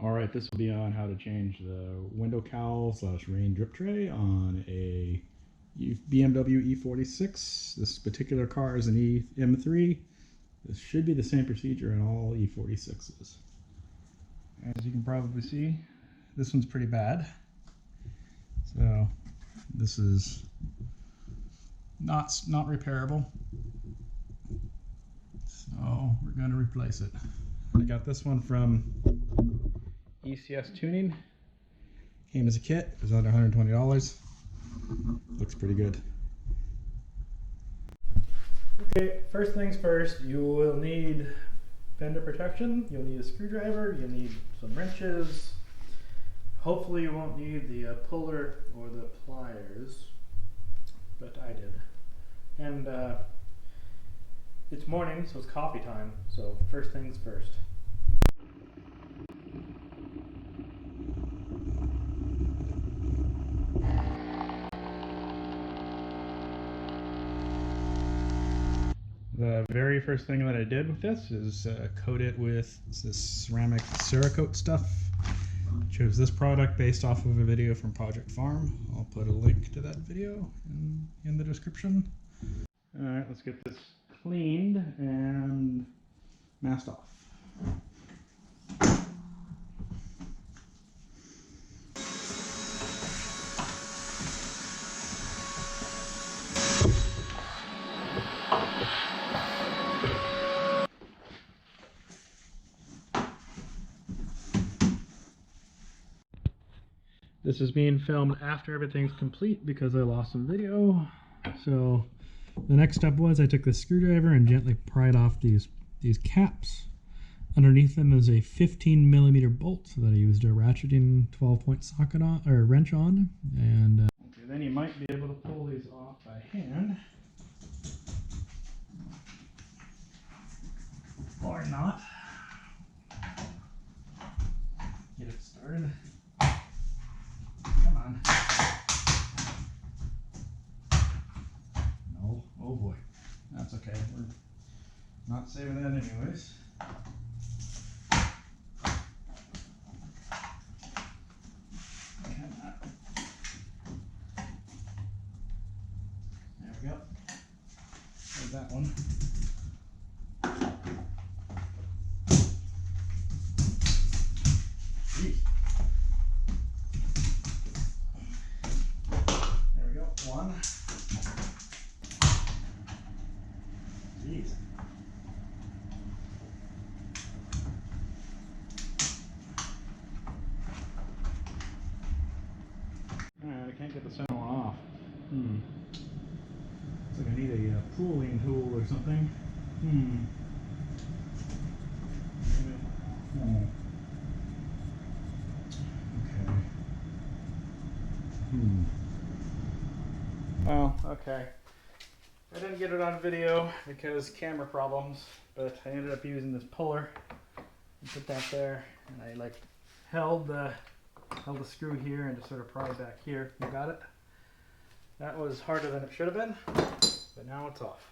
Alright, this will be on how to change the window cowl / rain drip tray on a BMW e46. This particular car is an M3. This should be the same procedure in all e46s. As you can probably see, this one's pretty bad. So this is not repairable. So we're going to replace it. I got this one from ECS Tuning. Came as a kit. It was under $120. Looks pretty good. Okay, first things first, you will need fender protection. You'll need a screwdriver. You'll need some wrenches. Hopefully you won't need the puller or the pliers, but I did. And it's morning, so it's coffee time. So first things first. The very first thing that I did with this is coat it with this ceramic Cerakote stuff. Chose this product based off of a video from Project Farm. I'll put a link to that video in the description. Alright, let's get this cleaned and masked off. This is being filmed after everything's complete because I lost some video. So the next step was I took the screwdriver and gently pried off these caps. Underneath them is a 15mm bolt that I used a ratcheting 12-point socket on, or wrench on. And okay, then you might be able to pull these off by hand, or not. Get it started. Come on. No. Oh boy. That's okay. We're not saving that anyways. There we go. There's that one. Jeez. There we go. One. Jeez. Alright, I can't get the center one off. Looks like I need a pulling tool or something. Okay. Well, okay. I didn't get it on video because camera problems, but I ended up using this puller and put that there, and I like held the screw here and just sort of pried back here. You got it? That was harder than it should have been, but now it's off.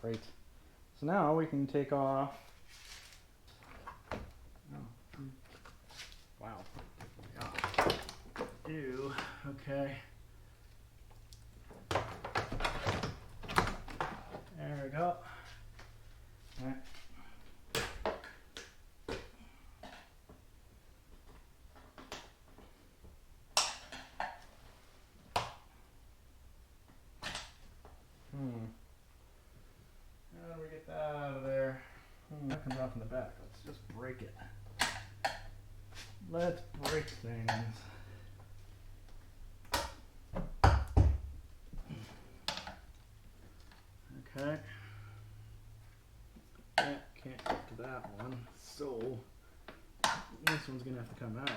Great. So now we can take off. Oh. Wow. Yeah. Ew. Okay. There we go. All right. How do we get that out of there? That comes off in the back. Let's just break it. Let's break things. Okay. That can't get to that one, so this one's gonna have to come out.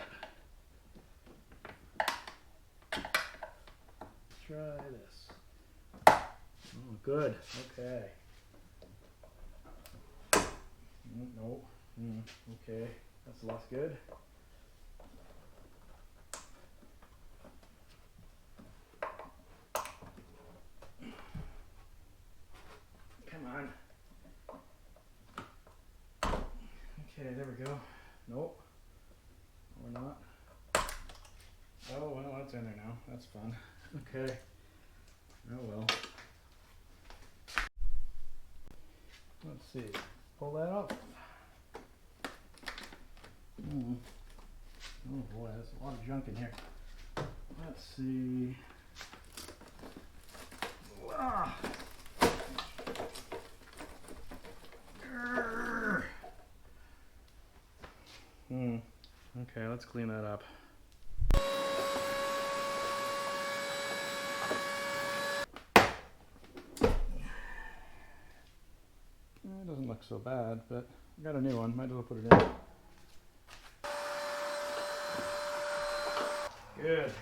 Let's try this. Oh, good. Okay. No. Okay. That's less good. Come on. Okay, there we go. Nope. Or not. Oh, well, that's in there now. That's fun. Okay. Oh, well. Let's see. Pull that up. Oh, boy, there's a lot of junk in here. Let's see. Ah. Okay, let's clean that up. It doesn't look so bad, but I got a new one. Might as well put it in. Good.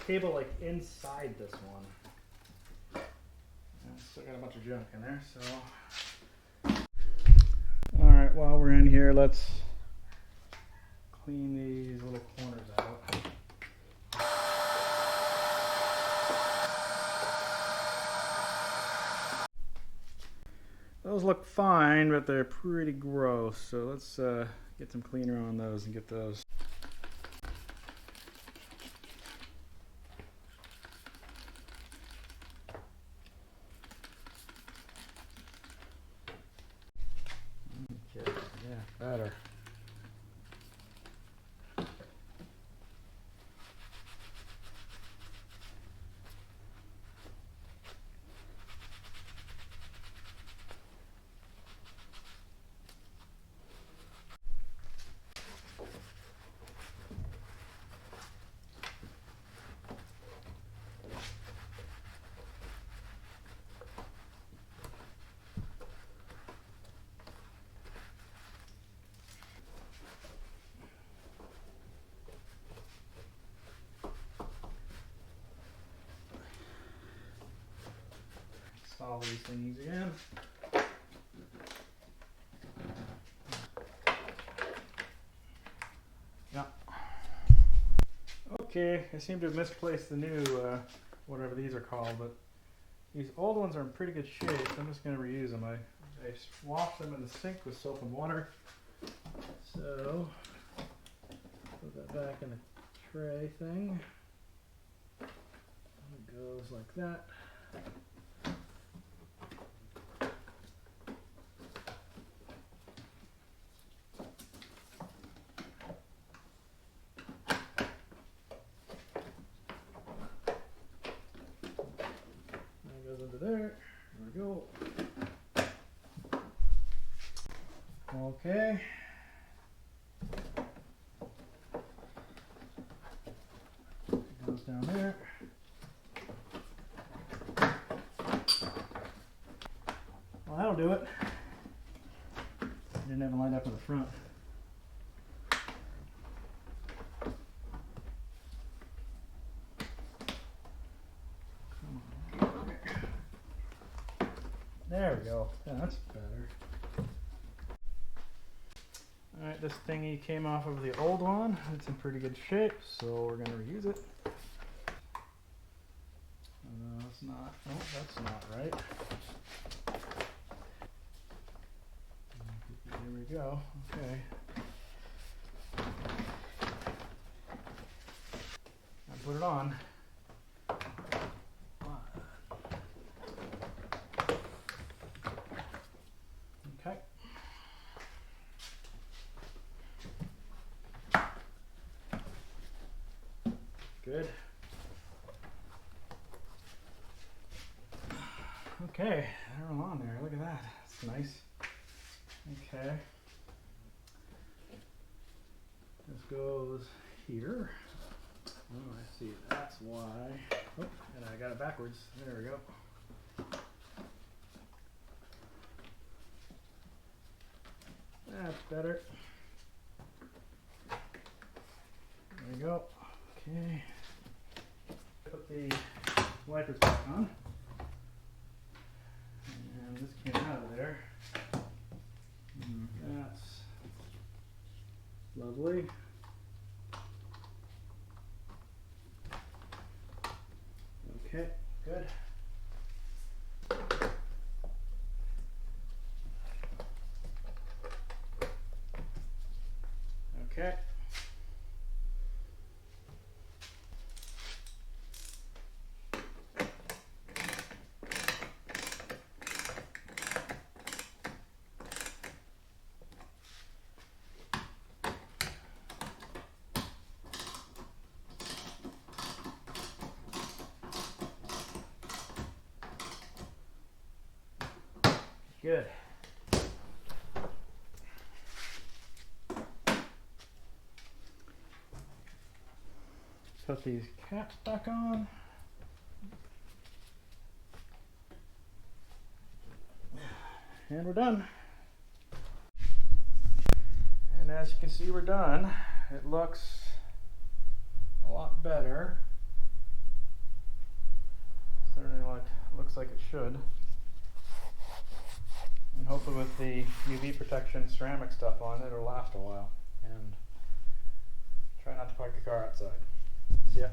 Cable like inside this one. And still got a bunch of junk in there, so. Alright, while we're in here, let's clean these little corners out. Those look fine, but they're pretty gross, so let's get some cleaner on those and get those. Okay, yeah, better. Install these things again. Yeah. Okay, I seem to have misplaced the new, whatever these are called, but these old ones are in pretty good shape. So I'm just going to reuse them. I washed them in the sink with soap and water. So, put that back in the tray thing. It goes like that. There we go. Okay. It goes down there. Well, that'll do it. Didn't have it lined up in the front. There we go. Yeah, that's better. Alright, this thingy came off of the old one. It's in pretty good shape, so we're going to reuse it. That's not, oh, that's not right. There we go. Okay. Now put it on. Okay. Good. Okay, they're all on there. Look at that. That's nice. Okay. This goes here. Oh, I see. That's why. Oh, and I got it backwards. There we go. That's better. There we go. Okay. Put the wipers back on. And this came out of there. That's lovely. Okay, good. Okay. Good. Put these caps back on. And we're done. And as you can see, we're done. It looks a lot better. Certainly looks like it should. And hopefully with the UV protection ceramic stuff on it, it'll last a while. And try not to park the car outside. See ya.